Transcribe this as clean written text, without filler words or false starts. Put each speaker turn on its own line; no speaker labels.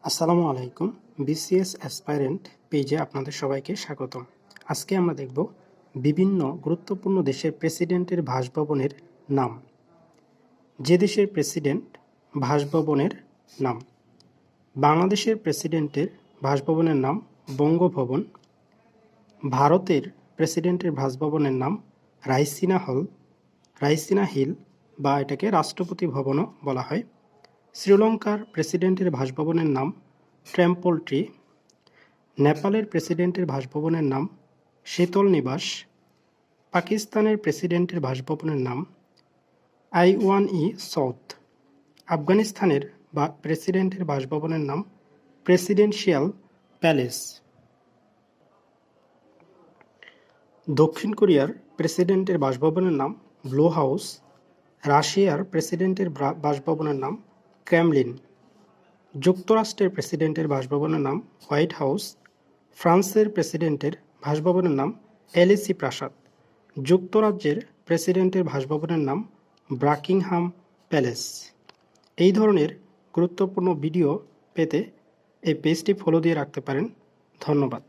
আসসালামু আলাইকুম। BCS aspirant পেজে আপনাদের সবাইকে স্বাগতম। আজকে আমরা দেখব বিভিন্ন গুরুত্বপূর্ণ দেশের প্রেসিডেন্টের বাসভবনের নাম। যে দেশের প্রেসিডেন্ট বাসভবনের নাম। বাংলাদেশের প্রেসিডেন্টের বাসভবনের নাম বঙ্গভবন। ভারতের প্রেসিডেন্টের বাসভবনের নাম রাইসিনা হিল বা এটাকে রাষ্ট্রপতি ভবনও বলা হয়। শ্রীলঙ্কার প্রেসিডেন্টের বাসভবনের নাম টেম্পল ট্রি। নেপালের প্রেসিডেন্টের বাসভবনের নাম শীতল নিবাস। পাকিস্তানের প্রেসিডেন্টের বাসভবনের নাম আই-1ই সৌধ। আফগানিস্তানের প্রেসিডেন্টের বাসভবনের নাম প্রেসিডেন্সিয়াল প্যালেস। দক্ষিণ কোরিয়ার প্রেসিডেন্টের বাসভবনের নাম ব্লু হাউস। রাশিয়ার প্রেসিডেন্টের বাসভবনের নাম ক্রেমলিন। যুক্তরাষ্ট্রের প্রেসিডেন্টের বাসভবনের নাম হোয়াইট হাউস। ফ্রান্সের প্রেসিডেন্টের বাসভবনের নাম এলিসি প্রাসাদ। যুক্তরাজ্যের প্রেসিডেন্টের বাসভবনের নাম বাকিংহাম প্যালেস। এই ধরনের গুরুত্বপূর্ণ ভিডিও পেতে এই পেজটি ফলো দিয়ে রাখতে পারেন। ধন্যবাদ।